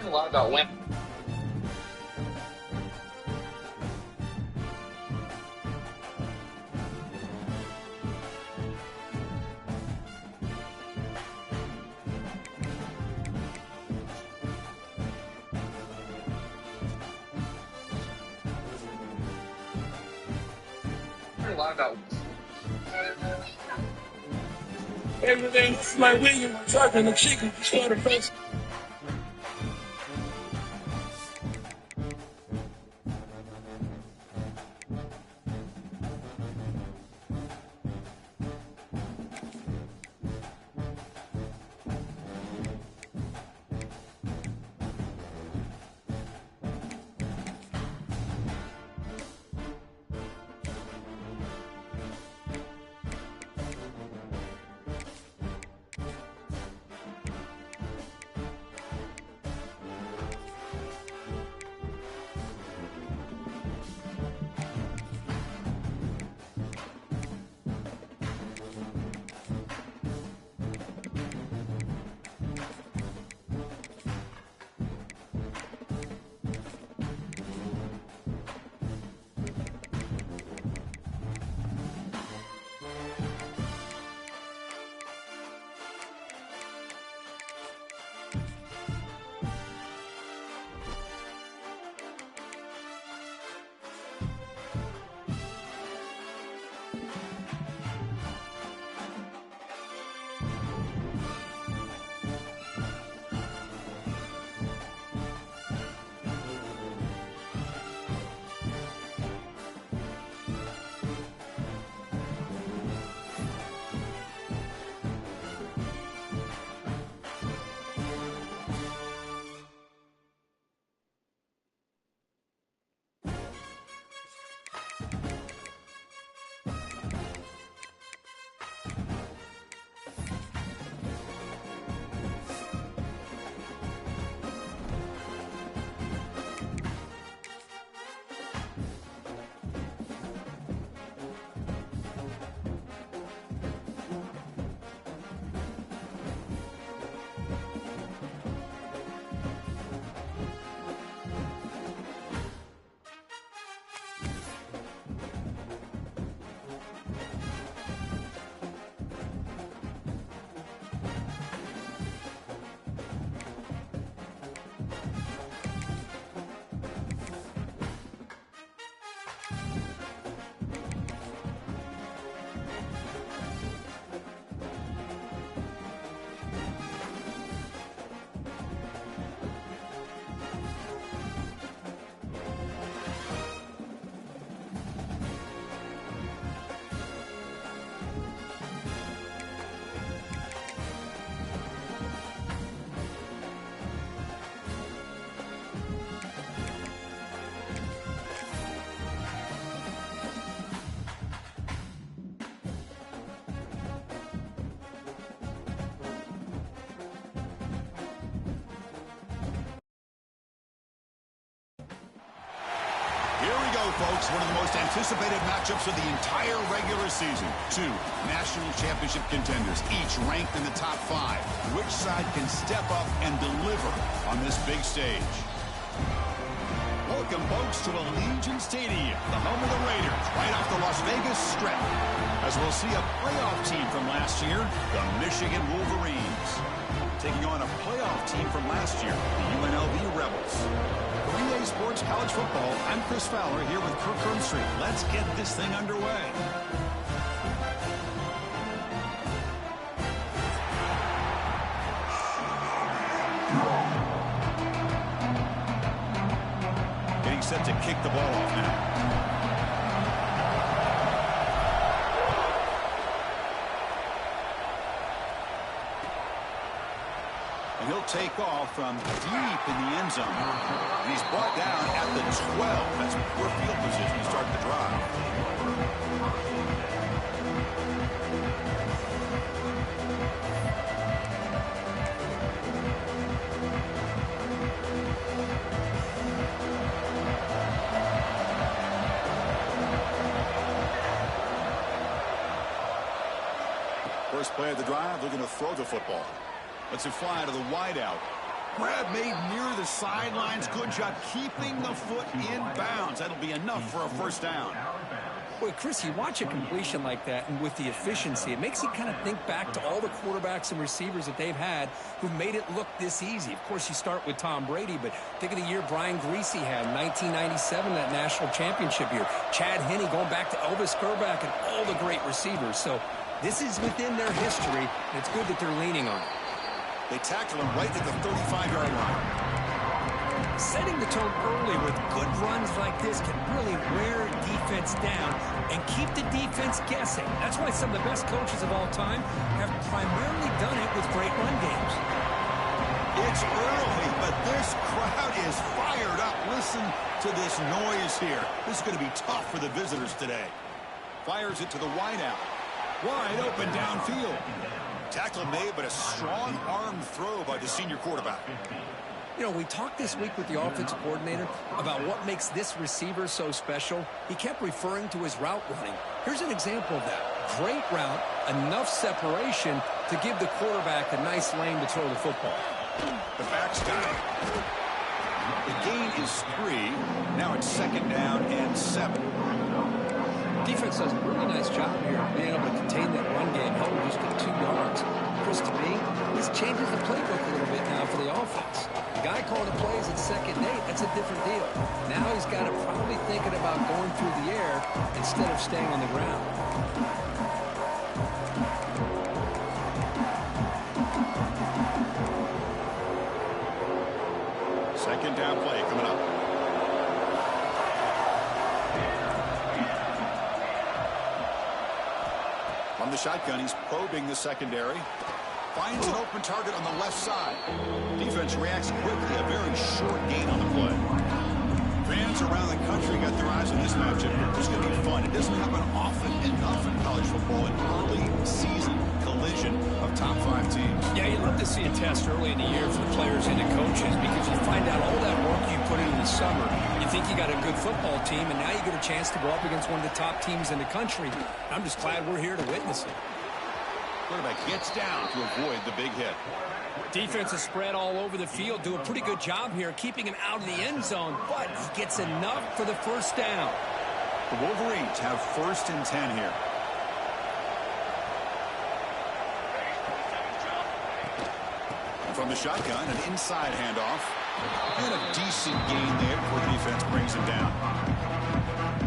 A lot about women. A lot about everything like William trucking the chicken started first. Folks, one of the most anticipated matchups of the entire regular season. Two national championship contenders, each ranked in the top 5. Which side can step up and deliver on this big stage? Welcome, folks, to Allegiant Stadium, the home of the Raiders, right off the Las Vegas Strip. As we'll see a playoff team from last year, the Michigan Wolverines, taking on a playoff team from last year, the UNLV Rebels. Relay Sports College Football, I'm Chris Fowler here with Kirk Herbstreit. Let's get this thing underway. Getting set to kick the ball off now. And he'll take off from deep in the end zone. And he's brought down at the 12. That's poor field position to start the drive. First play of the drive, looking to throw the football. Lets it fly to the wideout. Grab made near the sidelines. Good job keeping the foot in bounds. That'll be enough for a first down. Boy, Chris, you watch a completion like that, and with the efficiency, it makes you kind of think back to all the quarterbacks and receivers that they've had who made it look this easy. Of course, you start with Tom Brady, but think of the year Brian Griese had in 1997, that national championship year. Chad Henne going back to Elvis Grbac and all the great receivers. So this is within their history, and it's good that they're leaning on it. They tackle him right at the 35-yard line. Setting the tone early with good runs like this can really wear defense down and keep the defense guessing. That's why some of the best coaches of all time have primarily done it with great run games. It's early, but this crowd is fired up. Listen to this noise here. This is going to be tough for the visitors today. Fires it to the wideout. Wide open downfield. Tackle made, but a strong arm throw by the senior quarterback. You know, we talked this week with the offensive coordinator about what makes this receiver so special. He kept referring to his route running. Here's an example of that. Great route, enough separation to give the quarterback a nice lane to throw the football. The back's got it. The gain is 3. Now it's 2nd down and 7. Defense does a really nice job here being able to contain that run game, held just at 2 yards. Chris, to me, this changes the playbook a little bit now for the offense. The guy calling the plays at 2nd and 8, that's a different deal. Now he's got to probably thinking about going through the air instead of staying on the ground. Second down play coming up. From the shotgun, he's probing the secondary. Finds an open target on the left side. Defense reacts quickly. A very short gain on the play. Fans around the country got their eyes on this matchup. It's going to be fun. It doesn't happen often enough in college football. An early season collision of top 5 teams. Yeah, you'd love to see a test early in the year for the players and the coaches because you find out all that work you put in the summer. You think you got a good football team, and now you get a chance to go up against one of the top teams in the country. I'm just glad we're here to witness it. Quarterback gets down to avoid the big hit. Defense is spread all over the field. Do a pretty good job here keeping him out of the end zone, but he gets enough for the first down. The Wolverines have 1st and 10 here. From the shotgun, an inside handoff. And a decent gain there before the defense brings him down.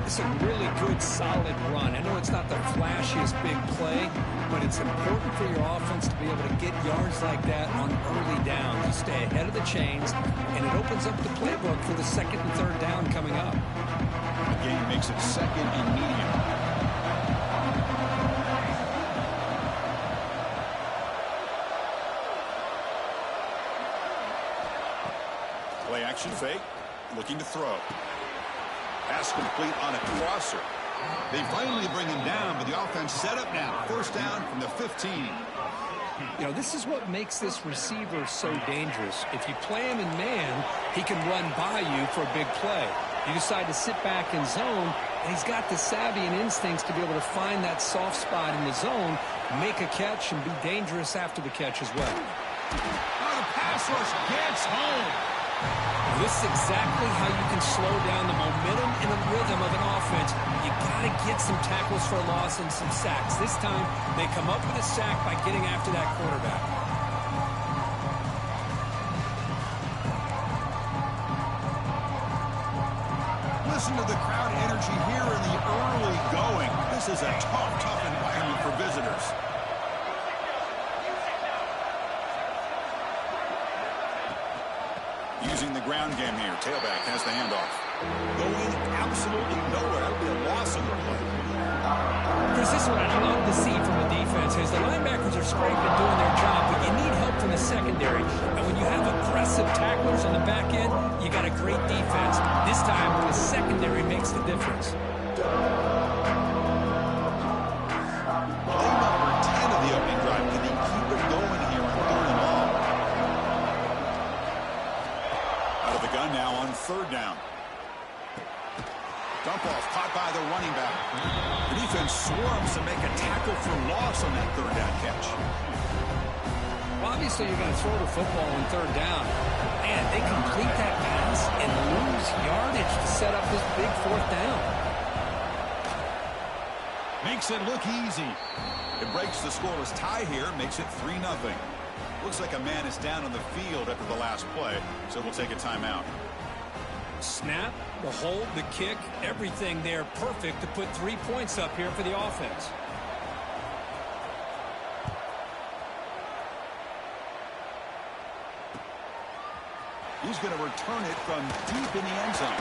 It's a really good, solid run. I know it's not the flashiest big play, but it's important for your offense to be able to get yards like that on early downs. You stay ahead of the chains, and it opens up the playbook for the 2nd and 3rd down coming up. The gain makes it 2nd and medium. Play action fake, looking to throw. Pass complete on a crosser. They finally bring him down, but the offense set up now. First down from the 15. You know, this is what makes this receiver so dangerous. If you play him in man, he can run by you for a big play. You decide to sit back in zone, and he's got the savvy and instincts to be able to find that soft spot in the zone, make a catch, and be dangerous after the catch as well. Now the pass rush gets home. This is exactly how you can slow down the momentum and the rhythm of an offense. You got to get some tackles for a loss and some sacks. This time, they come up with a sack by getting after that quarterback. Listen to the crowd energy here in the early going. This is a tough environment for visitors. Using the ground game here. Tailback has the handoff. Going absolutely nowhere. That would be a loss on the play. Chris, this is what I love to see from the defense is the linebackers are scraping doing their job, but you need help from the secondary. And when you have aggressive tacklers on the back end, you got a great defense. This time, the secondary makes the difference. Play number 10 of the opening drive. Can they keep it going here on 3rd and long? Out of the gun now on 3rd down. Dump off caught by the running back. The defense swarms to make a tackle for loss on that 3rd down catch. obviously you're going to throw the football on third down. Man, they complete that pass and lose yardage to set up this big fourth down. Makes it look easy. It breaks the scoreless tie here, makes it 3-0. Looks like a man is down on the field after the last play, so we'll take a timeout. Snap, the hold, the kick, everything there perfect to put 3 points up here for the offense. He's going to return it from deep in the end zone.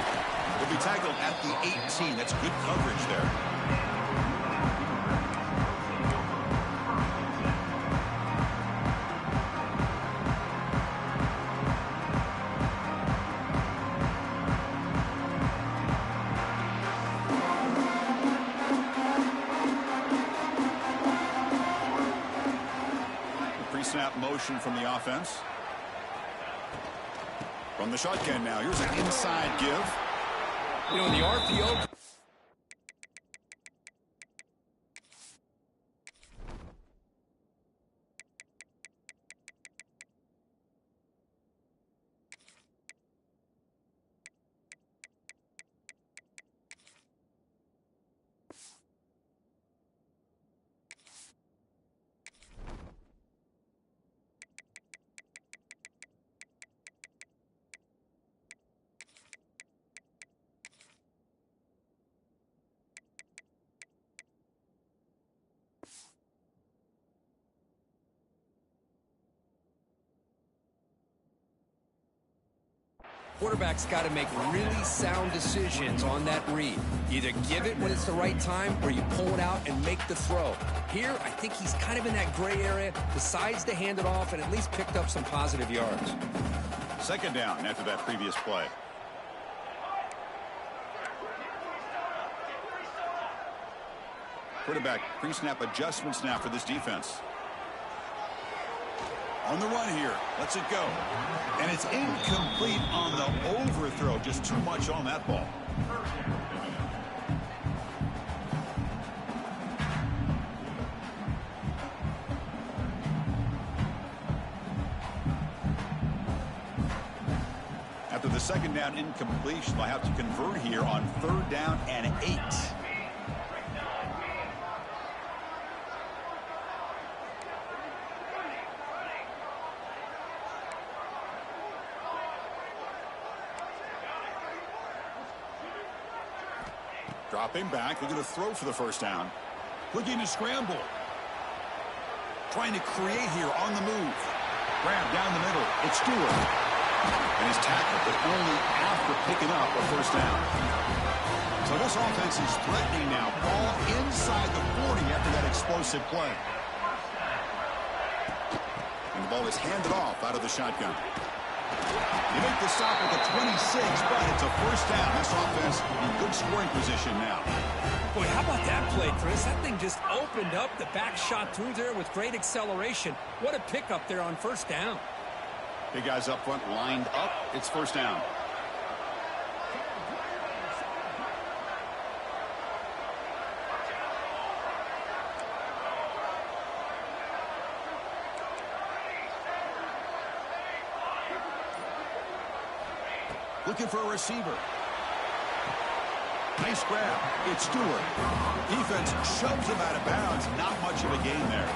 He'll be tackled at the 18. That's good coverage there. Pre-snap motion from the offense. From the shotgun now, here's an inside give. You know, the RPO. Quarterback's got to make really sound decisions on that read. Either give it when it's the right time or you pull it out and make the throw. Here, I think he's kind of in that gray area, decides to hand it off and at least picked up some positive yards. Second down after that previous play. Quarterback pre-snap adjustments now for this defense. On the run here. Lets it go. And it's incomplete on the overthrow. Just too much on that ball. After the second down incompletion, they'll have to convert here on third down and 8. Dropping back, looking to throw for the first down. Looking to scramble. Trying to create here on the move. Grab down the middle. It's Stewart. And he's tackled, but only after picking up a first down. So this offense is threatening now. Ball inside the 40 after that explosive play. And the ball is handed off out of the shotgun. You make the stop at the 26, but it's a first down. This offense in good scoring position now. Boy, how about that play, Chris? That thing just opened up. The back shot through there with great acceleration. What a pickup there on first down. Big guys up front lined up. It's first down. Looking for a receiver. Nice grab. It's Stewart. Defense shoves him out of bounds. Not much of a gain there.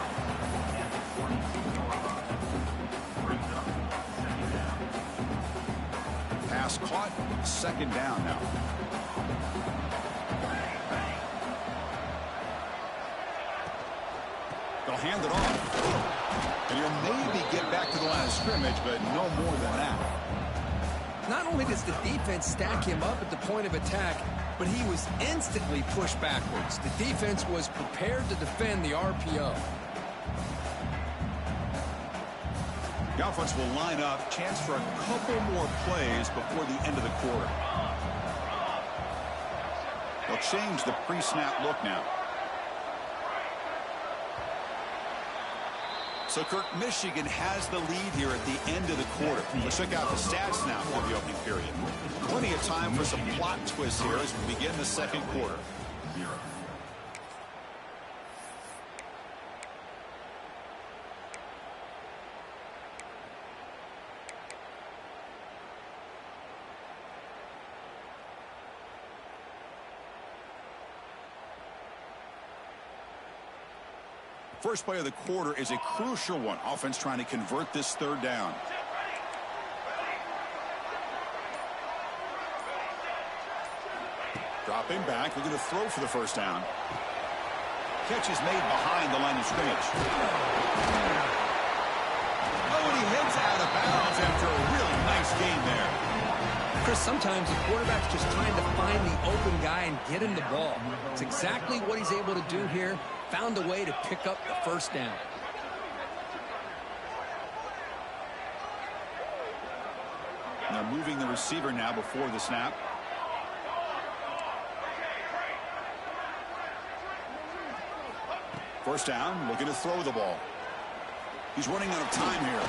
Pass caught. Second down now. They'll hand it off. And he'll maybe get back to the line of scrimmage, but no more than that. Not only does the defense stack him up at the point of attack, but he was instantly pushed backwards. The defense was prepared to defend the RPO. The offense will line up. Chance for a couple more plays before the end of the quarter. They'll change the pre-snap look now. So, Kirk, Michigan has the lead here at the end of the quarter. Let's check out the stats now for the opening period. Plenty of time for some plot twists here as we begin the second quarter. First play of the quarter is a crucial one. Offense trying to convert this third down. Dropping back, looking to throw for the first down. Catch is made behind the line of scrimmage. Oh, and he heads out of bounds after a really nice gain there. Chris, sometimes the quarterback's just trying to find the open guy and get him the ball. It's exactly what he's able to do here. Found a way to pick up the first down. Now moving the receiver now before the snap. First down, looking to throw the ball. He's running out of time here.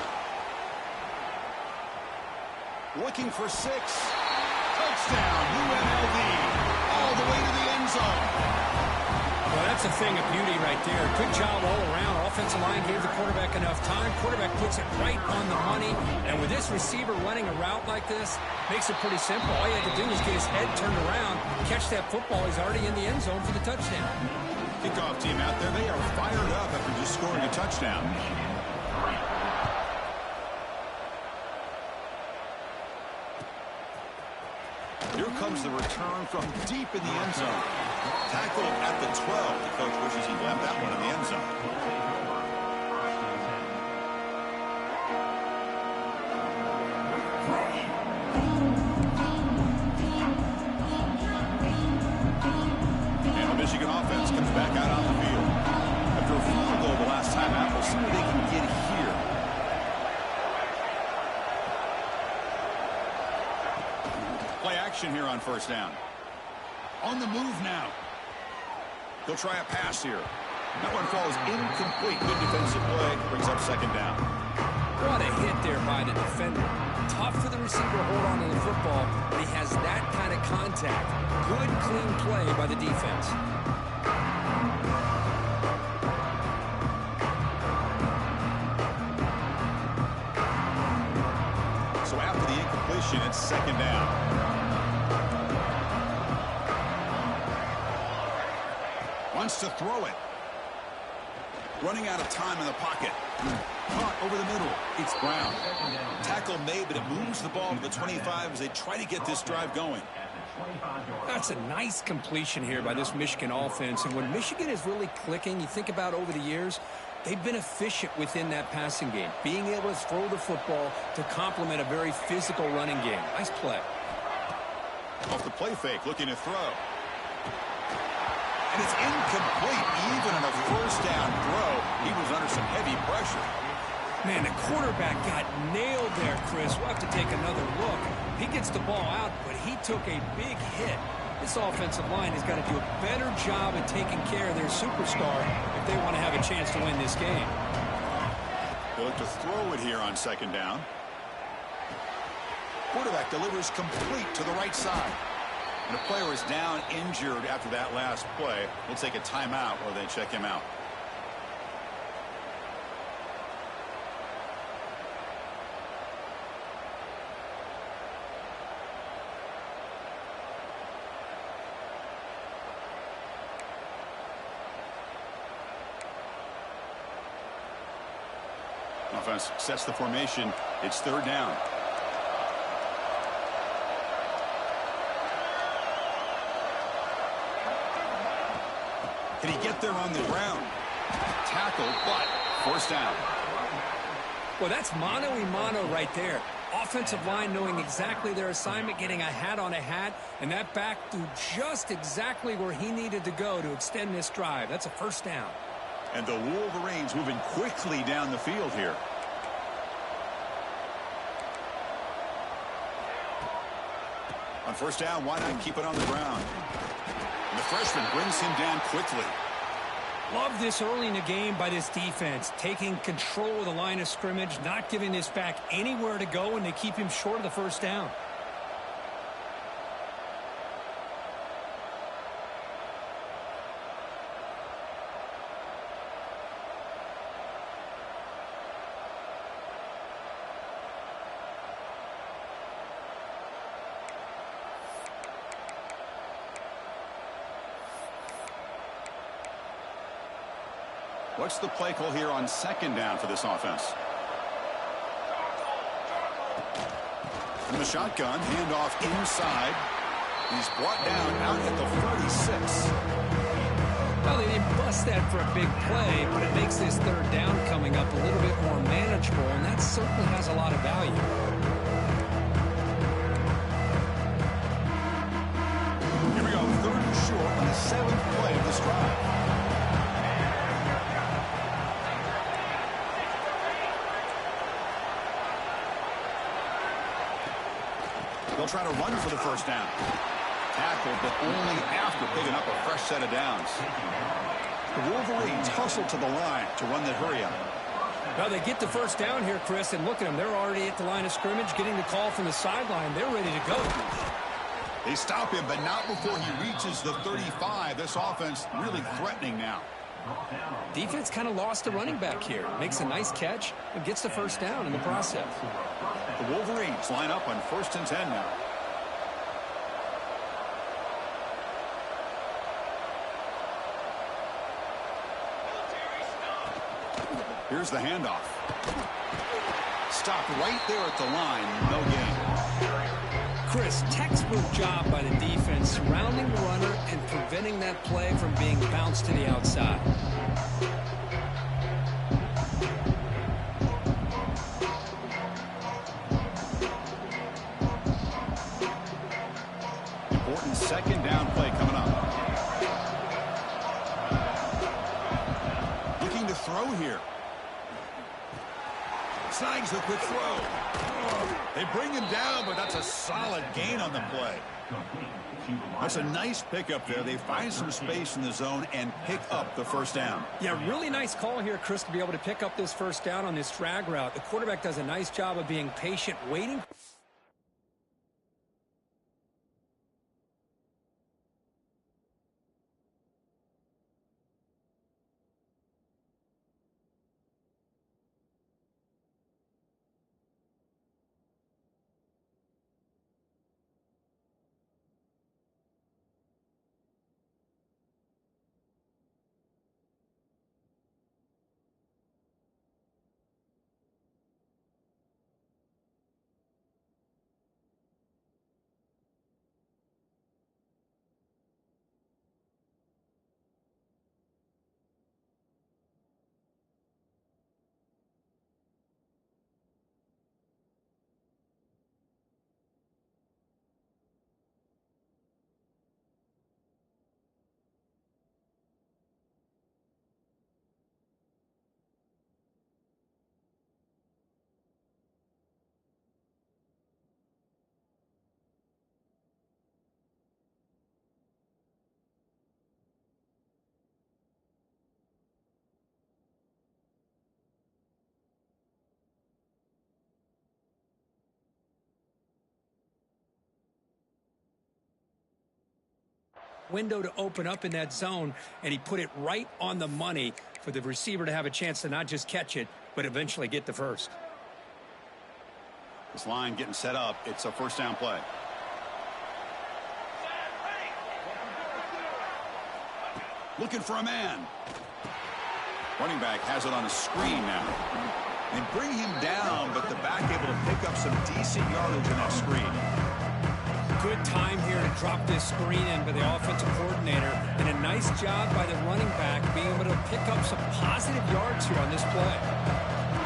Looking for 6. Touchdown, UNLV. All the way to the end zone. Well, that's a thing of beauty right there. Good job all around. Offensive line gave the quarterback enough time. Quarterback puts it right on the money. And with this receiver running a route like this, makes it pretty simple. All you had to do was get his head turned around, catch that football. He's already in the end zone for the touchdown. Kickoff team out there, they are fired up after just scoring a touchdown. Here comes the return from deep in the end zone. Tackled at the 12. The coach wishes he left that one in the end zone. And the Michigan offense comes back out on the field. After a field goal the last time out, we'll see what they can get here. Play action here on first down. On the move now. They'll try a pass here. That one falls incomplete. Good defensive play. Brings up second down. What a hit there by the defender. Tough for the receiver to hold on to the football, but he has that kind of contact. Good, clean play by the defense. So after the incompletion, it's second down. Wants to throw it. Running out of time in the pocket. Caught over the middle. It's Brown. Tackle made, but it moves the ball to the 25 as they try to get this drive going. That's a nice completion here by this Michigan offense. And when Michigan is really clicking, you think about over the years, they've been efficient within that passing game. Being able to throw the football to complement a very physical running game. Nice play. Off the play fake, looking to throw. And it's incomplete. Even on a first down throw, he was under some heavy pressure. Man, the quarterback got nailed there, Chris. We'll have to take another look. He gets the ball out, but he took a big hit. This offensive line has got to do a better job at taking care of their superstar if they want to have a chance to win this game. They look to throw it here on second down. Quarterback delivers complete to the right side. And the player is down injured after that last play. We'll take a timeout while they check him out. Offense sets the formation. It's third down. Can he get there on the ground? Tackle, but first down. Well, that's mano-a-mano right there. Offensive line knowing exactly their assignment, getting a hat on a hat, and that back threw just exactly where he needed to go to extend this drive. That's a first down. And the Wolverines moving quickly down the field here. On first down, why not keep it on the ground? And the freshman brings him down quickly. Love this early in the game by this defense, taking control of the line of scrimmage, not giving this back anywhere to go, and they keep him short of the first down. What's the play call here on second down for this offense? From the shotgun, handoff inside. He's brought down out at the 36. Well, they didn't bust that for a big play, but it makes this third down coming up a little bit more manageable, and that certainly has a lot of value. Here we go, third and short on the 7th play of this drive. They'll try to run for the first down. Tackled, but only after picking up a fresh set of downs. The Wolverines hustle to the line to run the hurry up. Well, they get the first down here, Chris, and look at them. They're already at the line of scrimmage, getting the call from the sideline. They're ready to go. They stop him, but not before he reaches the 35. This offense really threatening now. Defense kind of lost the running back here. Makes a nice catch and gets the first down in the process. The Wolverines line up on 1st and 10 now. Here's the handoff. Stopped right there at the line. No gain. Chris, textbook job by the defense surrounding the runner and preventing that play from being bounced to the outside. Important second down play coming up. Looking to throw here. Snags the quick throw. They bring him down, but that's a solid gain on the play. That's a nice pickup there. They find some space in the zone and pick up the first down. Yeah, really nice call here, Chris, to be able to pick up this first down on this drag route. The quarterback does a nice job of being patient, waiting. Window to open up in that zone, and he put it right on the money for the receiver to have a chance to not just catch it, but eventually get the first. This line getting set up. It's a first down play. Looking for a man. Running back has it on a screen now. They bring him down, but the back able to pick up some decent yardage in that screen. Good time here to drop this screen in by the offensive coordinator, and a nice job by the running back being able to pick up some positive yards here on this play.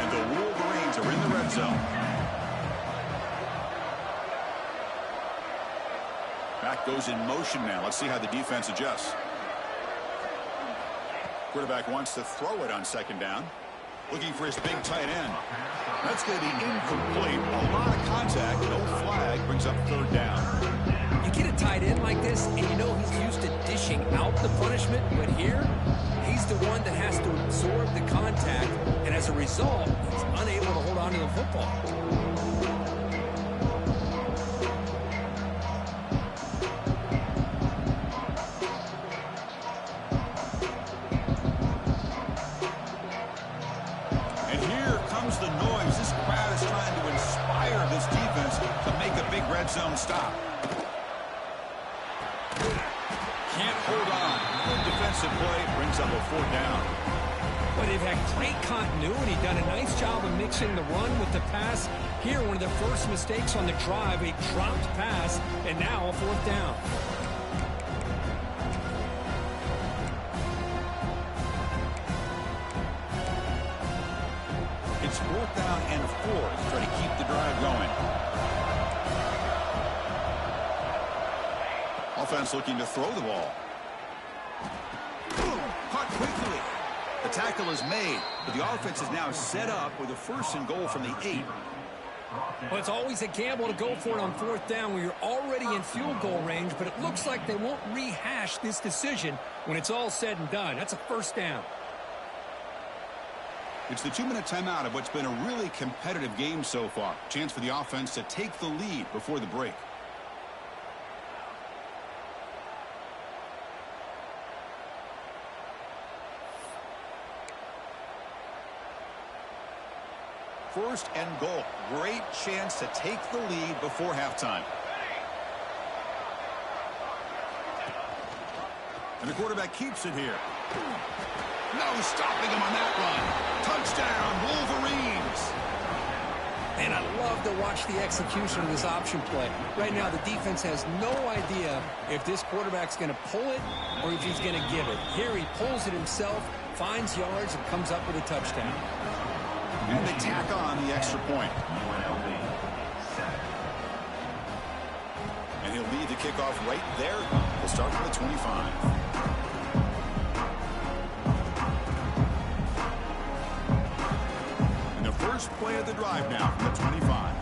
And the Wolverines are in the red zone. Back goes in motion now. Let's see how the defense adjusts. Quarterback wants to throw it on second down. Looking for his big tight end. That's going to be incomplete. A lot of contact. No flag. Brings up third down. You get a tight end like this, and you know he's used to dishing out the punishment, but here, he's the one that has to absorb the contact, and as a result, he's unable to hold on to the football. Zone stop. Can't hold on. Good defensive play. Brings up a fourth down. Well, they've had great continuity, done a nice job of mixing the run with the pass. Here, one of their first mistakes on the drive, a dropped pass, and now a fourth down. It's 4th down and 4 to try to keep the drive going. Offense looking to throw the ball. Caught quickly. The tackle is made, but the offense is now set up with a 1st and goal from the 8. Well, it's always a gamble to go for it on 4th down where you're already in field goal range, but it looks like they won't rehash this decision when it's all said and done. That's a 1st down. It's the 2-minute timeout of what's been a really competitive game so far. Chance for the offense to take the lead before the break. First and goal. Great chance to take the lead before halftime. And the quarterback keeps it here. No stopping him on that run. Touchdown, Wolverines. And I love to watch the execution of this option play. Right now, the defense has no idea if this quarterback's going to pull it or if he's going to give it. Here he pulls it himself, finds yards, and comes up with a touchdown. And they tack on the extra point. And he'll lead the kickoff right there. We'll start from the 25. And the first play of the drive now from the 25.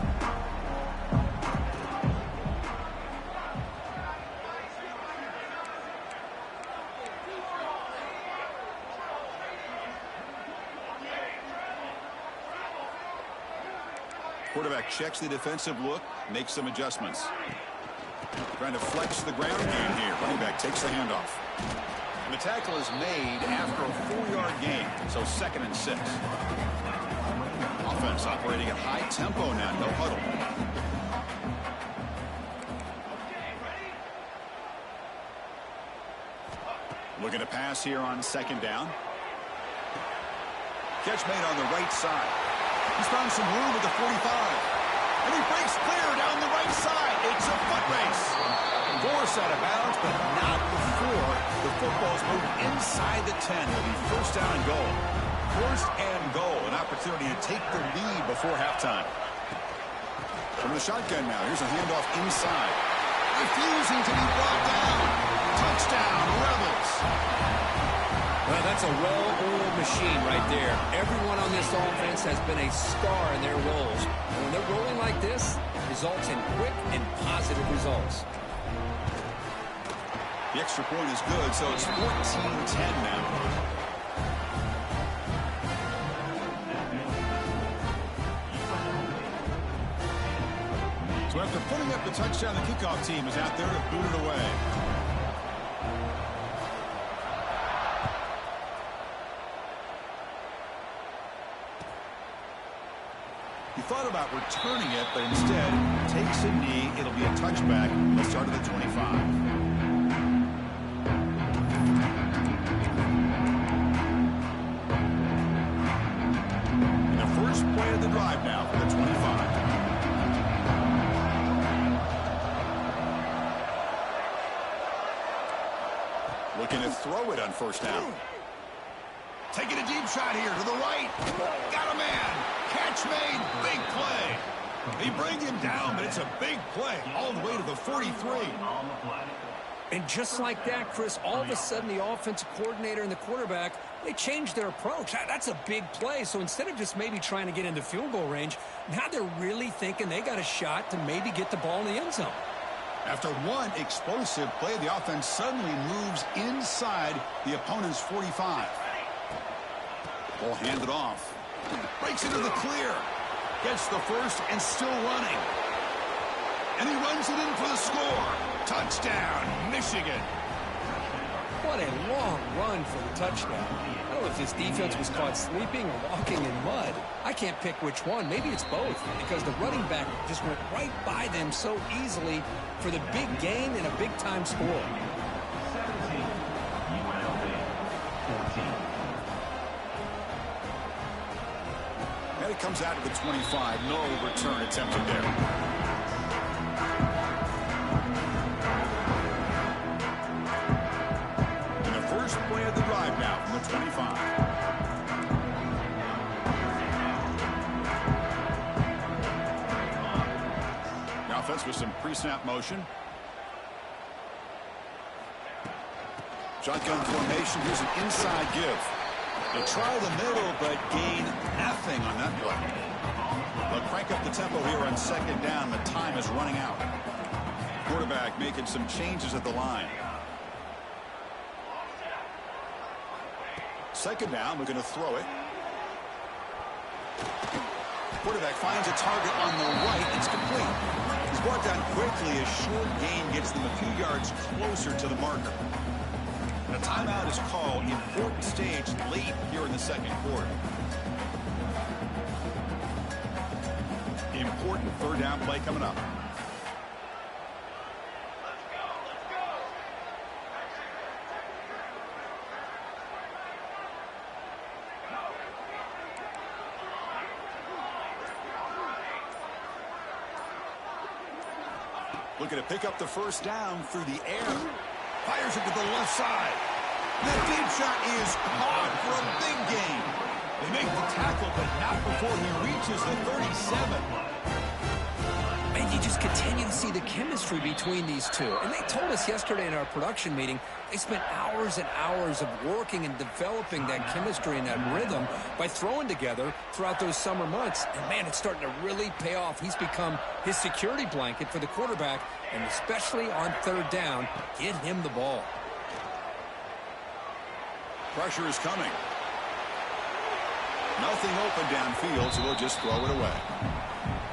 Quarterback checks the defensive look, makes some adjustments. Trying to flex the ground game here. Running back takes the handoff. And the tackle is made after a 4-yard gain, so 2nd and 6. Offense operating at high tempo now, no huddle. Looking to pass here on 2nd down. Catch made on the right side. He's found some room at the 45. And he breaks clear down the right side. It's a foot race. Force out of bounds, but not before the football's moved inside the 10. It'll be 1st down and goal. 1st and goal. An opportunity to take the lead before halftime. From the shotgun now. Here's a handoff inside. Refusing to be brought down. Touchdown, Rebels. Well, that's a well-oiled machine right there. Everyone on this offense has been a star in their roles. And when they're rolling like this, it results in quick and positive results. The extra point is good, so it's 14-10 now. So after putting up the touchdown, the kickoff team is out there to boot it away. He thought about returning it, but instead takes a knee. It'll be a touchback. They'll start at the 25. And the first play of the drive now for the 25. Looking to throw it on 1st down. Taking a deep shot here to the right. Got a man. Catch made. Big play. They bring him down, but it's a big play all the way to the 43. And just like that, Chris, all of a sudden the offensive coordinator and the quarterback, they changed their approach. That's a big play. So instead of just maybe trying to get into field goal range, now they're really thinking they got a shot to maybe get the ball in the end zone. After one explosive play, the offense suddenly moves inside the opponent's 45. Ball handed off. Breaks into the clear. Gets the first and still running. And he runs it in for the score. Touchdown, Michigan. What a long run for the touchdown. I don't know if this defense was caught sleeping or walking in mud. I can't pick which one. Maybe it's both, because the running back just went right by them so easily for the big gain and a big-time score. comes out to the 25. No return attempted there. And the first play of the drive now from the 25. The offense with some pre-snap motion. Shotgun formation. Here's an inside give. They try the middle, but gain nothing on that play. They'll crank up the tempo here on second down. The time is running out. Quarterback making some changes at the line. Second down, we're going to throw it. Quarterback finds a target on the right. It's complete. He's brought down quickly. A short gain gets them a few yards closer to the marker. And a timeout is called. Important stage late here in the second quarter. Important third down play coming up. Looking to pick up the first down through the air. Fires it to the left side. The deep shot is caught for a big gain. They make the tackle, but not before he reaches the 37. And you just continue to see the chemistry between these two. And they told us yesterday in our production meeting, they spent hours and hours of working and developing that chemistry and that rhythm by throwing together throughout those summer months. And, man, it's starting to really pay off. He's become his security blanket for the quarterback, and especially on third down, get him the ball. Pressure is coming. Nothing open downfield, so they'll just throw it away.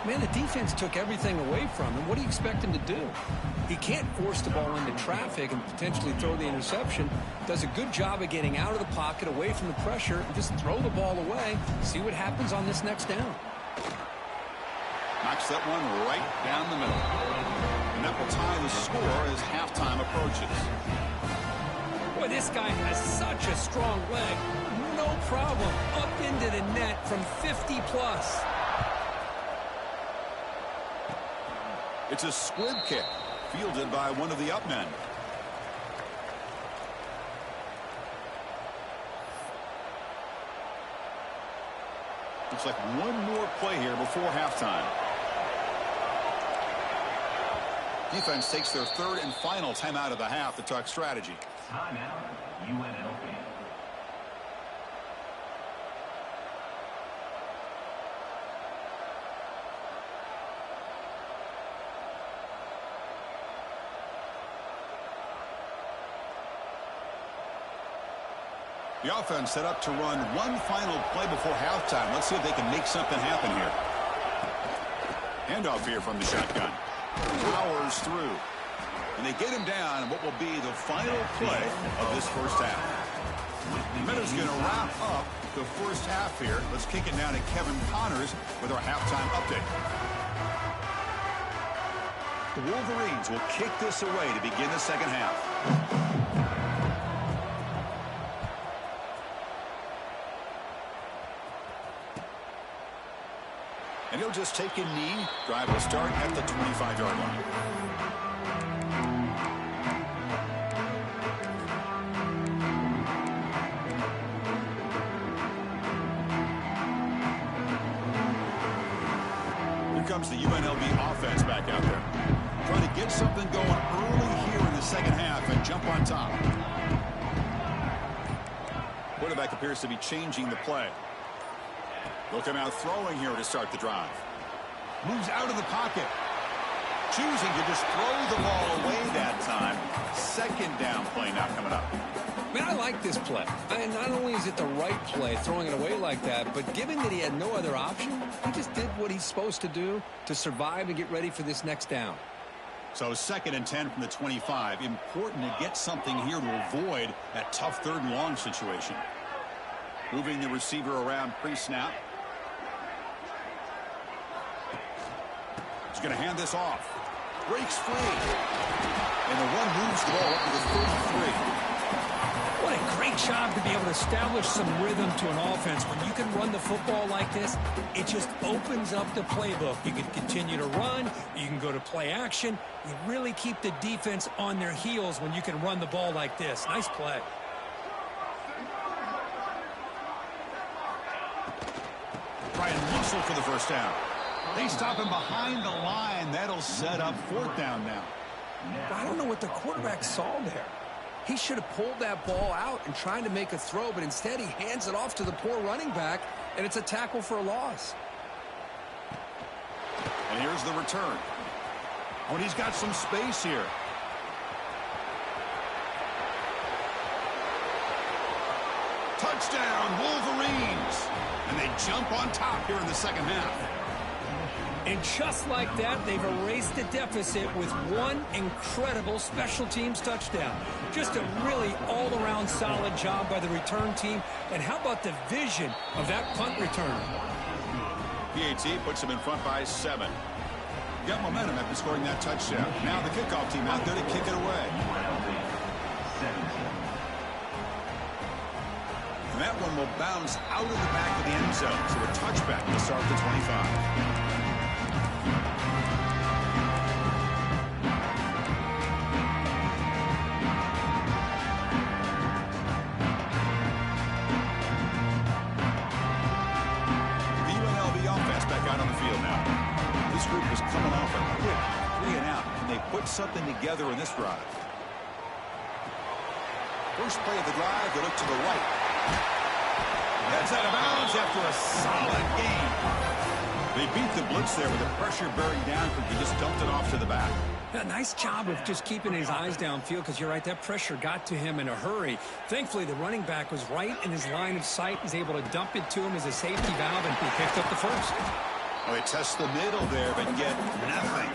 Man, the defense took everything away from him. What do you expect him to do? He can't force the ball into traffic and potentially throw the interception. Does a good job of getting out of the pocket, away from the pressure, and just throw the ball away. See what happens on this next down. Knocks that one right down the middle. And that will tie the score as halftime approaches. Boy, this guy has such a strong leg. No problem. Up into the net from 50-plus. It's a squib kick, fielded by one of the up men. Looks like one more play here before halftime. Defense takes their third and final timeout of the half to talk strategy. Timeout, UNLV. The offense set up to run one final play before halftime. Let's see if they can make something happen here. Handoff here from the shotgun. Powers through. And they get him down in what will be the final play of this first half. The Meadows going to wrap up the first half here. Let's kick it down to Kevin Connors with our halftime update. The Wolverines will kick this away to begin the second half. And he'll just take a knee. Drive will start at the 25-yard line. Here comes the UNLV offense back out there. Trying to get something going early here in the second half and jump on top. Quarterback appears to be changing the play. They'll come out throwing here to start the drive. Moves out of the pocket. Choosing to just throw the ball away that time. Second down play now coming up. Man, I like this play. And not only is it the right play, throwing it away like that, but given that he had no other option, he just did what he's supposed to do to survive and get ready for this next down. So 2nd and 10 from the 25. Important to get something here to avoid that tough third and long situation. Moving the receiver around pre-snap. He's going to hand this off. Breaks free. And the one moves the ball up to the 33. What What a great job to be able to establish some rhythm to an offense. When you can run the football like this, it just opens up the playbook. You can continue to run. You can go to play action. You really keep the defense on their heels when you can run the ball like this. Nice play. Try and muscle for the first down. They stop him behind the line. That'll set up fourth down now. I don't know what the quarterback saw there. He should have pulled that ball out and tried to make a throw, but instead he hands it off to the poor running back, and it's a tackle for a loss. And here's the return. Oh, and he's got some space here. Touchdown, Wolverines. And they jump on top here in the second half. And just like that, they've erased the deficit with one incredible special teams touchdown. Just a really all-around solid job by the return team. And how about the vision of that punt return? PAT puts them in front by 7. Got momentum after scoring that touchdown. Now the kickoff team out there to kick it away. And that one will bounce out of the back of the end zone. So a touchback to start the 25. Group is coming off a quick 3-and-out, and they put something together in this drive. First play of the drive, they look to the right. That's out of bounds after a solid game. They beat the blitz there with the pressure bearing down, but they just dumped it off to the back. Yeah, nice job of just keeping his eyes downfield, because you're right, that pressure got to him in a hurry. Thankfully, the running back was right in his line of sight. He's able to dump it to him as a safety valve, and he picked up the first. Oh, they test the middle there, but get nothing.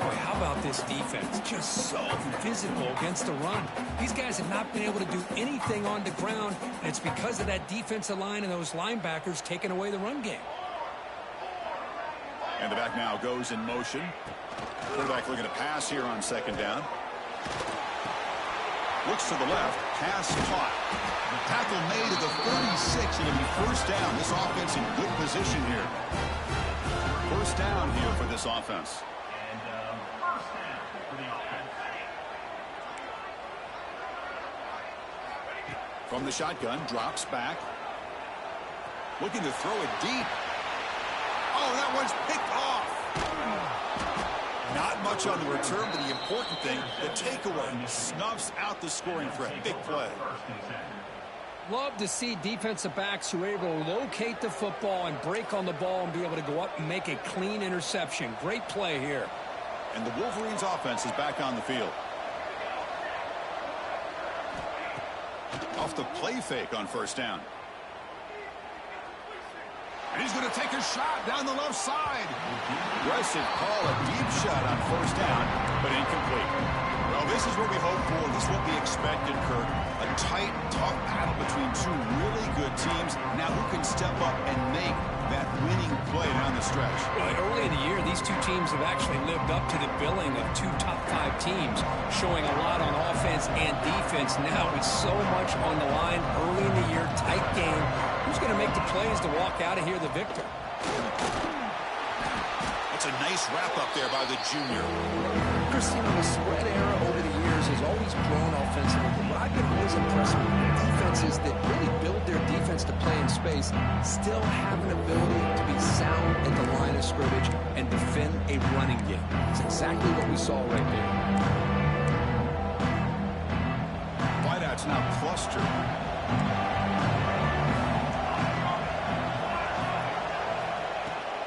Boy, how about this defense? Just so physical against the run. These guys have not been able to do anything on the ground, and it's because of that defensive line and those linebackers taking away the run game. And the back now goes in motion. Quarterback looking to pass here on second down. Looks to the left. Pass caught. Tackle made at the 36. It'll be first down. This offense in good position here. First down here for this offense. From the shotgun, drops back. Looking to throw it deep. Oh, that one's picked off. Not much on the return, but the important thing, the takeaway, snuffs out the scoring threat. Big play. Love to see defensive backs who are able to locate the football and break on the ball and be able to go up and make a clean interception. Great play here. And the Wolverines offense is back on the field. Off the play fake on first down. And he's going to take a shot down the left side. Aggressive call, a deep shot on first down, but incomplete. Well, this is what we hope for. This is what we expected, Kurt. A tight, tough battle between two really good teams. Now who can step up and make that winning play down the stretch? Well, early in the year, these two teams have actually lived up to the billing of two top-5 teams, showing a lot on offense and defense. Now with so much on the line early in the year, tight game. Who's going to make the plays to walk out of here the victor? That's a nice wrap-up there by the junior. Chris, you know, the spread era over the years has always grown offensively. But what I've been always impressed with defenses that really build their defense to play in space still have an ability to be sound at the line of scrimmage and defend a running game. It's exactly what we saw right there. Wideouts now clustered.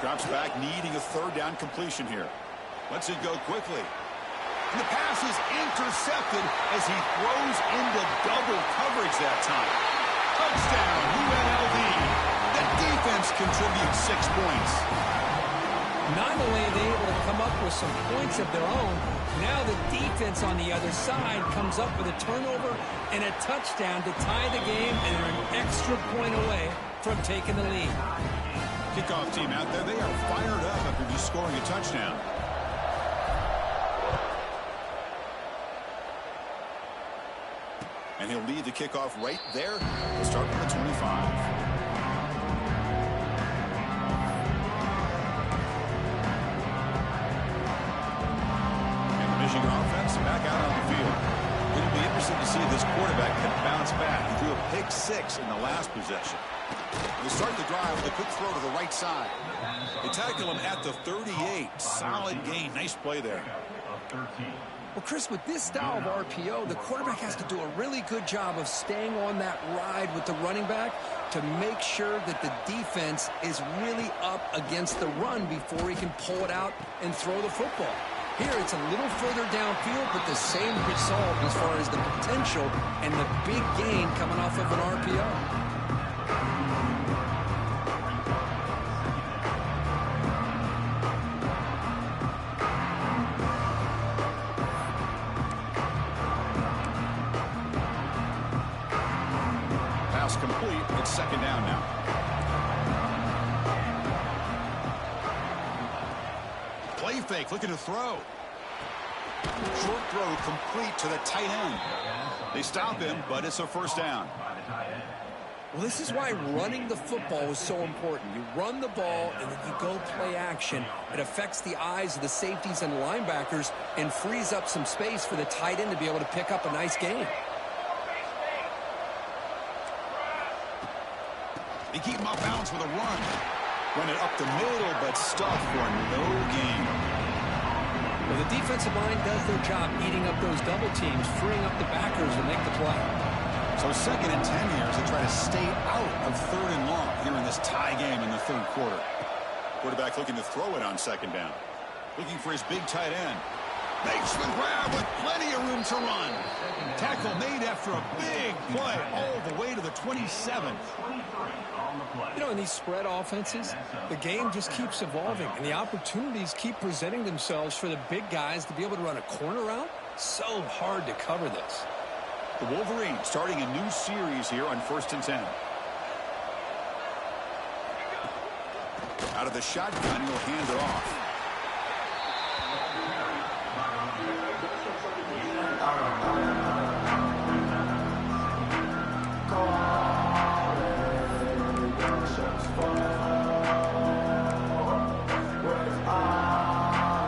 Drops back, needing a third down completion here. Lets it go quickly. And the pass is intercepted as he throws into double coverage that time. Touchdown, UNLV. The defense contributes 6 points. Not only are they able to come up with some points of their own, now the defense on the other side comes up with a turnover and a touchdown to tie the game, and they're an extra point away from taking the lead. Kickoff team out there, they are fired up after just scoring a touchdown. And he'll lead the kickoff right there. He'll start with the 25. Michigan offense back out on the field. It'll be interesting to see if this quarterback can bounce back. He threw a pick 6 in the last possession. They start the drive with a quick throw to the right side. They tackle him at the 38. Solid gain. Nice play there. Well, Chris, with this style of RPO, the quarterback has to do a really good job of staying on that ride with the running back to make sure that the defense is really up against the run before he can pull it out and throw the football. Here, it's a little further downfield, but the same result as far as the potential and the big gain coming off of an RPO. Pass complete. It's second down now. Play fake, looking to throw. Short throw complete to the tight end. They stop him, but it's a first down. Well, this is why running the football is so important. You run the ball, and then you go play action. It affects the eyes of the safeties and linebackers and frees up some space for the tight end to be able to pick up a nice gain. They keep him off balance with a run. Run it up the middle, but stuffed for no gain. Well, the defensive line does their job eating up those double teams, freeing up the backers to make the play. So second and 10 here as they try to stay out of third and long here in this tie game in the third quarter. Quarterback looking to throw it on second down. Looking for his big tight end. Makes the grab with plenty of room to run. Tackle made after a big play all the way to the 27. You know, in these spread offenses, the game just keeps evolving, and the opportunities keep presenting themselves for the big guys to be able to run a corner route. So hard to cover this. The Wolverines starting a new series here on 1st and 10. Out of the shotgun, he'll hand it off.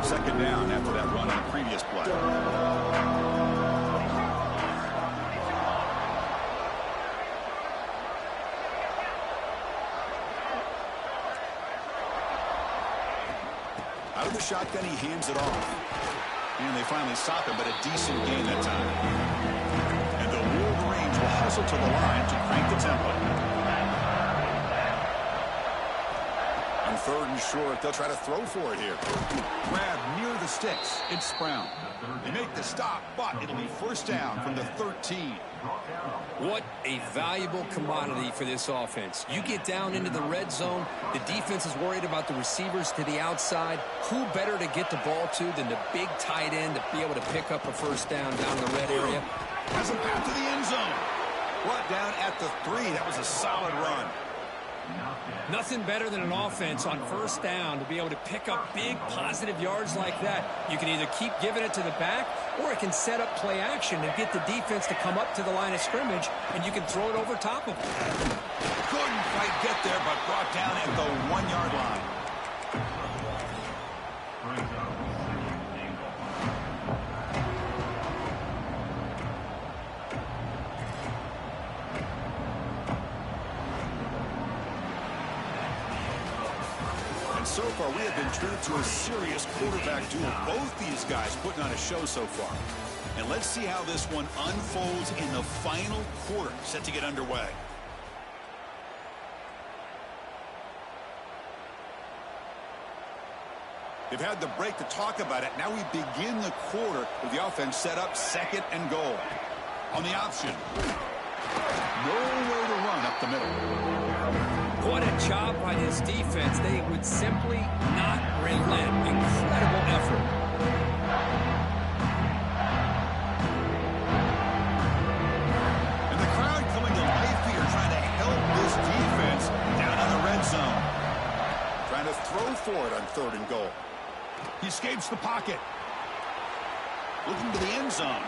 Second down after that run on the previous play. Out of the shotgun, he hands it off. And they finally stop him, but a decent gain that time. And the Wolverines will hustle to the line to crank the tempo. On third and short, they'll try to throw for it here. Grab near the sticks. It's Brown. They make the stop, but it'll be first down from the 13. What a valuable commodity for this offense. You get down into the red zone, the defense is worried about the receivers to the outside. Who better to get the ball to than the big tight end to be able to pick up a first down down in the red area? Has a path to the end zone. Brought down at the 3. That was a solid run. Nothing better than an offense on first down to be able to pick up big positive yards like that. You can either keep giving it to the back, or it can set up play action and get the defense to come up to the line of scrimmage, and you can throw it over top of them. Couldn't quite get there, but brought down at the 1-yard line. So far, we have been treated to a serious quarterback duel. Both these guys putting on a show so far. And let's see how this one unfolds in the final quarter, set to get underway. They've had the break to talk about it. Now we begin the quarter with the offense set up second and goal. On the option. Nowhere to run up the middle. What a job by this defense. They would simply not relent. Incredible effort. And the crowd coming to life here, trying to help this defense down in the red zone. Trying to throw for it on third and goal. He escapes the pocket. Looking to the end zone.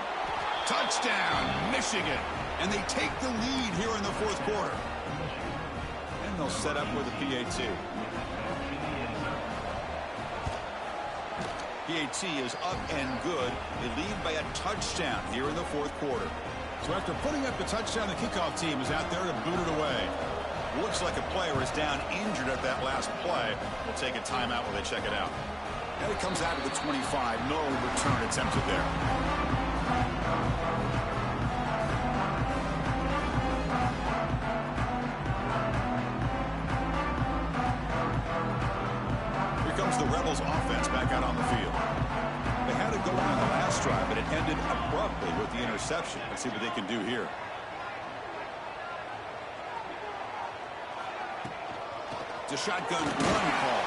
Touchdown, Michigan. And they take the lead here in the fourth quarter. And they'll set up with a PAT. PAT is up and good. They lead by a touchdown here in the fourth quarter. So after putting up the touchdown, the kickoff team is out there to boot it away. Looks like a player is down injured at that last play. We'll take a timeout while they check it out. And it comes out to the 25. No return attempted there. Here comes the Rebels offense back out on the field. They had it going on the last drive, but it ended abruptly with the interception. Let's see what they can do here. It's a shotgun run call.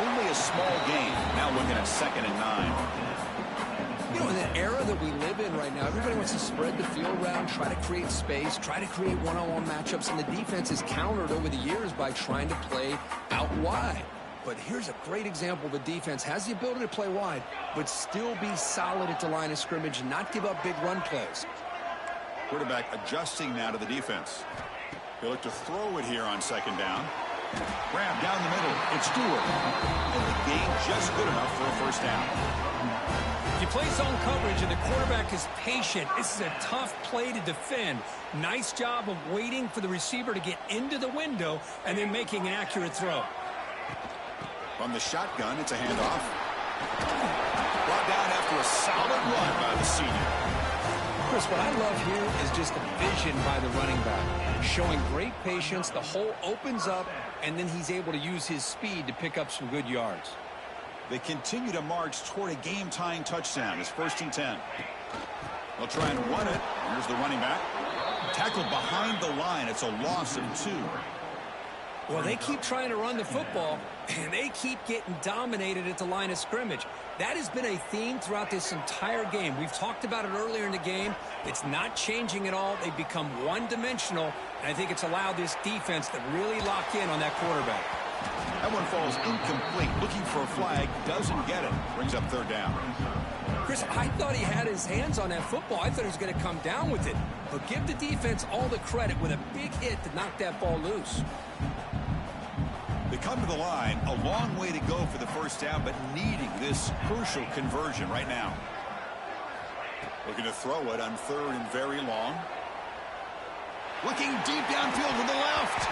Only a small gain. Now looking at 2nd and 9. You know, in the era that we live in right now, everybody wants to spread the field around, try to create space, try to create one-on-one matchups, and the defense is countered over the years by trying to play out wide. But here's a great example. The defense has the ability to play wide, but still be solid at the line of scrimmage and not give up big run plays. Quarterback adjusting now to the defense. He'll look to throw it here on 2nd down. Grab down the middle. It's Stewart. And the gain just good enough for a first down. You play zone coverage and the quarterback is patient. This is a tough play to defend. Nice job of waiting for the receiver to get into the window and then making an accurate throw. From the shotgun, it's a handoff. Brought down after a solid run by the senior. Chris, what I love here is just the vision by the running back. Showing great patience, the hole opens up, and then he's able to use his speed to pick up some good yards. They continue to march toward a game-tying touchdown. It's 1st and 10. They'll try and run it. Here's the running back. Tackled behind the line. It's a loss of 2. Well, they keep trying to run the football, and they keep getting dominated at the line of scrimmage. That has been a theme throughout this entire game. We've talked about it earlier in the game. It's not changing at all. They've become one-dimensional, and I think it's allowed this defense to really lock in on that quarterback. That one falls incomplete. Looking for a flag. Doesn't get it. Brings up 3rd down. Chris, I thought he had his hands on that football. I thought he was going to come down with it. But give the defense all the credit with a big hit to knock that ball loose. They come to the line, a long way to go for the first down, but needing this crucial conversion right now. Looking to throw it on 3rd and very long. Looking deep downfield to the left.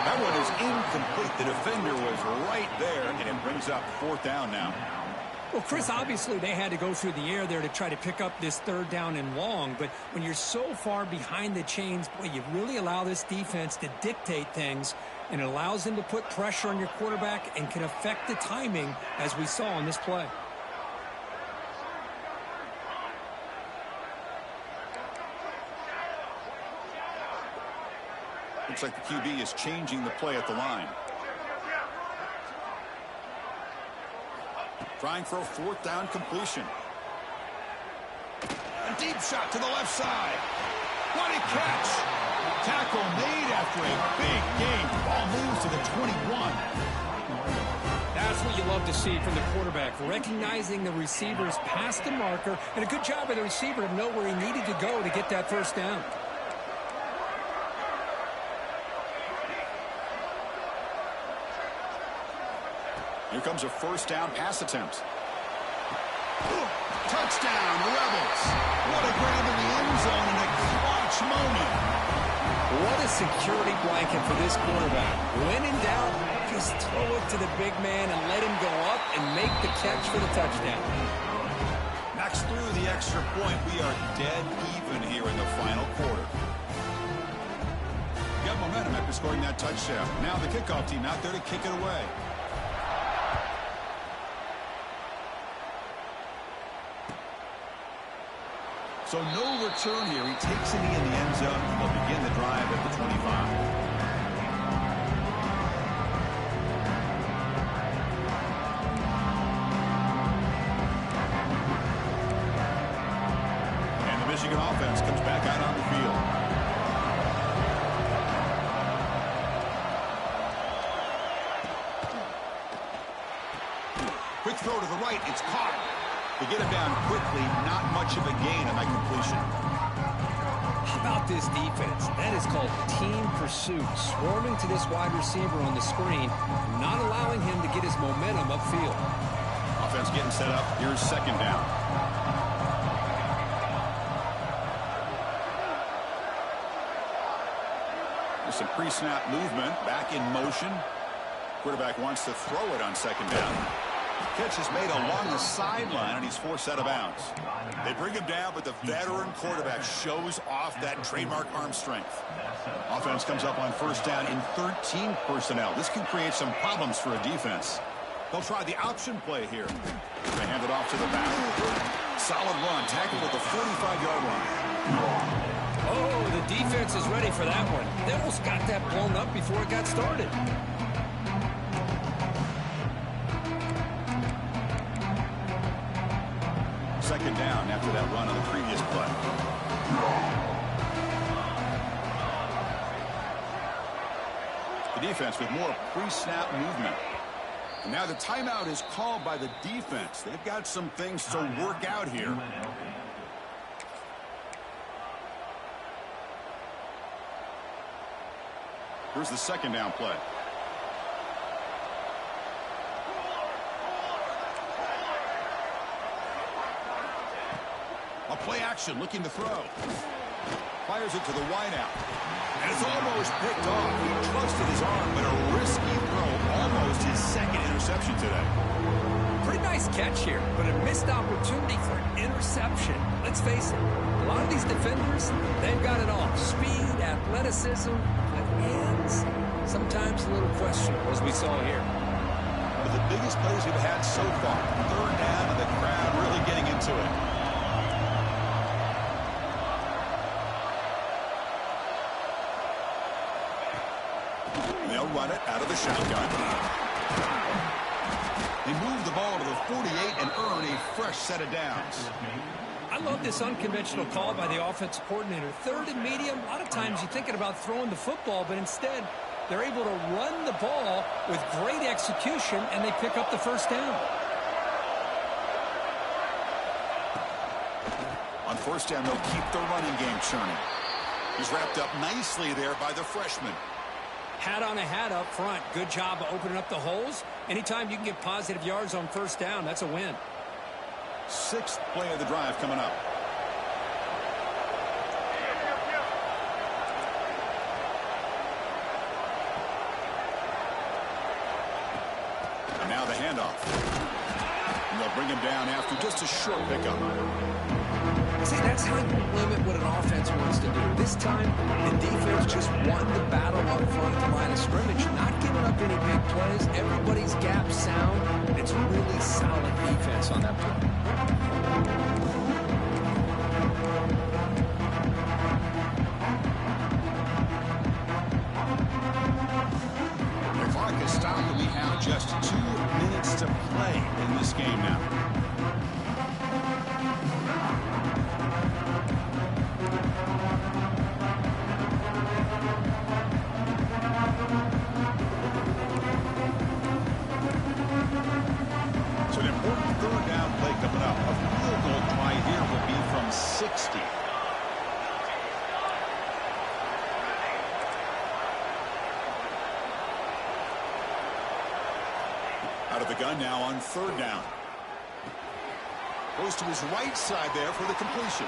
That one is incomplete. The defender was right there, and it brings up 4th down now. Well, Chris, obviously they had to go through the air there to try to pick up this 3rd down and long, but when you're so far behind the chains, boy, you really allow this defense to dictate things, and it allows them to put pressure on your quarterback and can affect the timing, as we saw on this play. Looks like the QB is changing the play at the line. Trying for a 4th down completion. A deep shot to the left side. What a catch! Tackle made after a big gain. Ball moves to the 21. That's what you love to see from the quarterback, recognizing the receivers past the marker, and a good job by the receiver to know where he needed to go to get that first down. Here comes a 1st down pass attempt. Touchdown, Rebels. What a grab in the end zone in a clutch moment. What a security blanket for this quarterback. When in doubt, just throw it to the big man and let him go up and make the catch for the touchdown. Knocks through the extra point. We are dead even here in the final quarter. Got momentum after scoring that touchdown. Now the kickoff team out there to kick it away. So no return here. He takes it in the end zone, and they'll begin the drive at the 25. And the Michigan offense comes back out on the field. Quick throw to the right. It's caught. To get him down quickly, not much of a gain on that completion. How about this defense? That is called team pursuit. Swarming to this wide receiver on the screen, not allowing him to get his momentum upfield. Offense getting set up. Here's second down. There's some pre-snap movement. Back in motion. Quarterback wants to throw it on second down. Catch is made along the sideline, and he's forced out of bounds. They bring him down, but the veteran quarterback shows off that trademark arm strength. Offense comes up on first down in 13 personnel. This can create some problems for a defense. They'll try the option play here. They hand it off to the back. Solid run, tackled at the 45-yard line. Oh, the defense is ready for that one. They almost got that blown up before it got started. Second down after that run on the previous play. The defense with more pre-snap movement. And now the timeout is called by the defense. They've got some things to work out here. Here's the second down play. A play action looking to throw. Fires it to the wideout. And it's almost picked off. He trusted his arm, but a risky throw. Almost his second interception today. Pretty nice catch here, but a missed opportunity for an interception. Let's face it, a lot of these defenders, they've got it all. Speed, athleticism, but hands, sometimes a little questionable, as we saw here. One of the biggest plays we've had so far. Third down, and the crowd really getting into it. They'll run it out of the shotgun. They move the ball to the 48 and earn a fresh set of downs. I love this unconventional call by the offensive coordinator. Third and medium, a lot of times you're thinking about throwing the football, but instead they're able to run the ball with great execution, and they pick up the first down. On first down, they'll keep the running game churning. He's wrapped up nicely there by the freshman. Hat on a hat up front. Good job of opening up the holes. Anytime you can get positive yards on first down, that's a win. Sixth play of the drive coming up. And now the handoff. And they'll bring him down after just a short pickup. See, that's how you limit what an offense wants to do. This time, the defense just won the battle up front at the line of scrimmage, not giving up any big plays. Everybody's gap sound. It's really solid defense on that play. The clock is stopped, and we have just 2 minutes to play in this game now. So an important third down play coming up. A field goal try here will be from 60. Out of the gun now on third down. Goes to his right side there for the completion.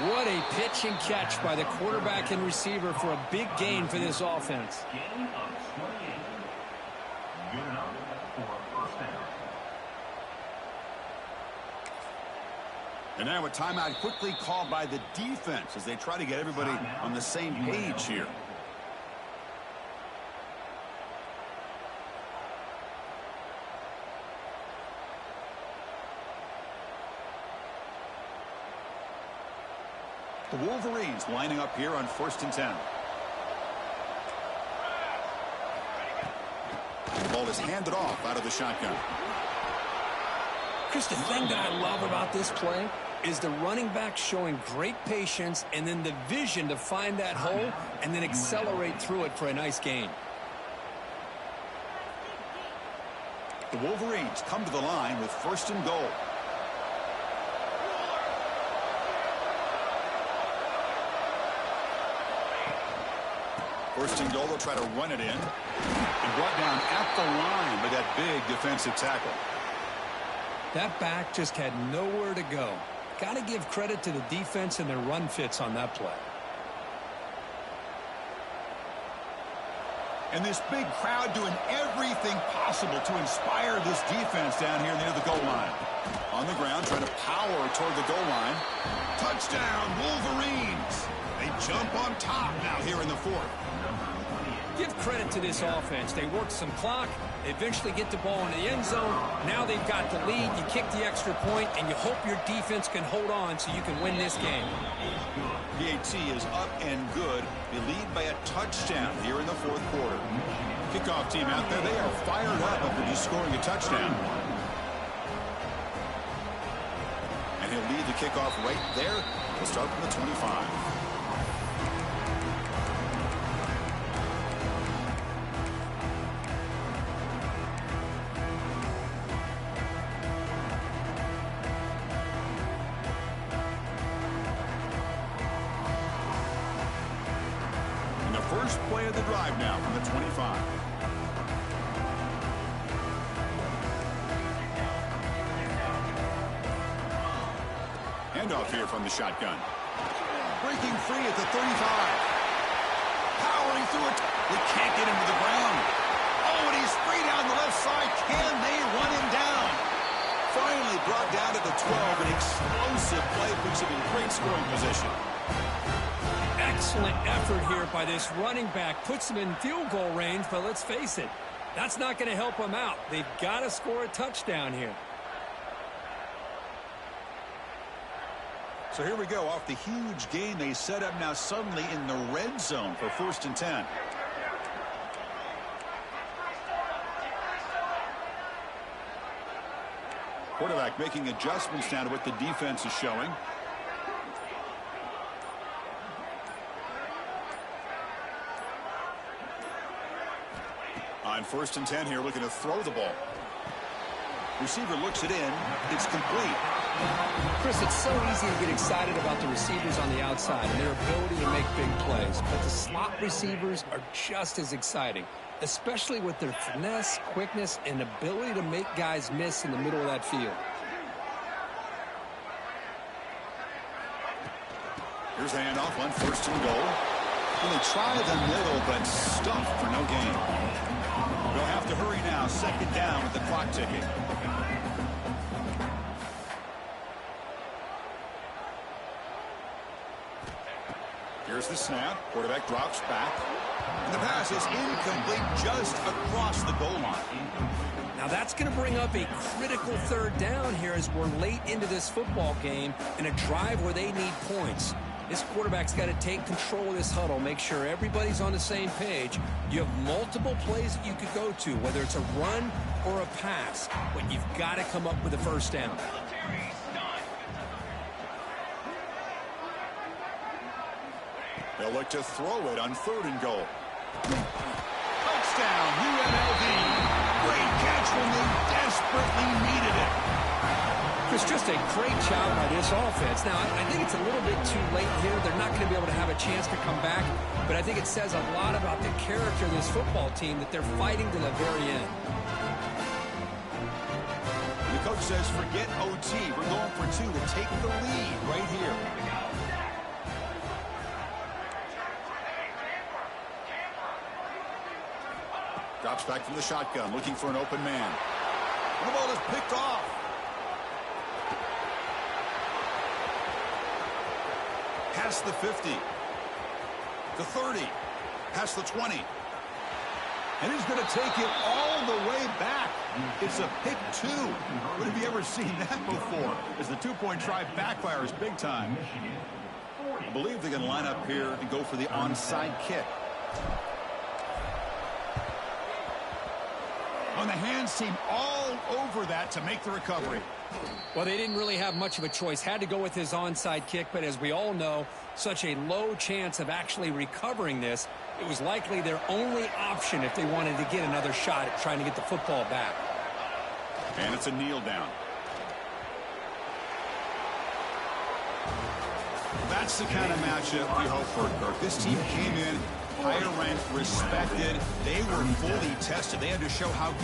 What a pitch and catch by the quarterback and receiver for a big gain for this offense. Gain of 28. Good enough for first down. And now a timeout quickly called by the defense as they try to get everybody on the same page here. The Wolverines lining up here on 1st and 10. The ball is handed off out of the shotgun. Chris, the thing that I love about this play is the running back showing great patience and then the vision to find that hole and then accelerate through it for a nice gain. The Wolverines come to the line with 1st and goal. First and goal, they'll try to run it in. And brought down at the line with that big defensive tackle. That back just had nowhere to go. Got to give credit to the defense and their run fits on that play. And this big crowd doing everything possible to inspire this defense down here near the goal line. On the ground, trying to power toward the goal line. Touchdown, Wolverines! They jump on top now here in the fourth. Give credit to this offense. They worked some clock. They eventually get the ball in the end zone. Now they've got the lead. You kick the extra point, and you hope your defense can hold on so you can win this game. PAT is up and good. They lead by a touchdown here in the fourth quarter. Kickoff team out there, they are fired up after just scoring a touchdown. And he'll lead the kickoff right there. We'll start from the 25. First play of the drive now from the 25. Handoff here from the shotgun. Breaking free at the 35. Powering through it. They can't get him to the ground. Oh, and he's free down the left side. Can they run him down? Finally brought down to the 12. An explosive play puts him in great scoring position. Excellent effort here by this running back. Puts him in field goal range, but let's face it, that's not going to help him out. They've got to score a touchdown here. So here we go. Off the huge gain they set up now suddenly in the red zone for 1st and 10. Quarterback making adjustments now to what the defense is showing. On 1st and 10 here, looking to throw the ball. Receiver looks it in. It's complete. Chris, it's so easy to get excited about the receivers on the outside and their ability to make big plays. But the slot receivers are just as exciting, especially with their finesse, quickness, and ability to make guys miss in the middle of that field. Here's a handoff on 1st and goal. Well, they try the middle, but stuffed for no gain. They'll have to hurry now. 2nd down with the clock ticking. Here's the snap. Quarterback drops back. And the pass is incomplete just across the goal line. Now that's going to bring up a critical 3rd down here as we're late into this football game in a drive where they need points. This quarterback's got to take control of this huddle, make sure everybody's on the same page. You have multiple plays that you could go to, whether it's a run or a pass, but you've got to come up with a 1st down. They'll look to throw it on 3rd and goal. Touchdown, UNLV. Great catch when they desperately needed it. It's just a great job by this offense. Now, I think it's a little bit too late here. They're not going to be able to have a chance to come back, but I think it says a lot about the character of this football team that they're fighting to the very end. The coach says, forget OT. We're going for 2 to take the lead right here. Drops back from the shotgun, looking for an open man. And the ball is picked off. Past the 50. The 30. Past the 20. And he's going to take it all the way back. It's a pick 2. When have you ever seen that before? As the 2-point try backfires big time. I believe they're going to line up here and go for the onside kick. On the hands team all over that to make the recovery. Well, they didn't really have much of a choice. Had to go with his onside kick, but as we all know, such a low chance of actually recovering this. It was likely their only option if they wanted to get another shot at trying to get the football back. And it's a kneel down. That's the kind of matchup we hope for, Kirk. This team came in higher ranked, respected. They were fully tested. They had to show how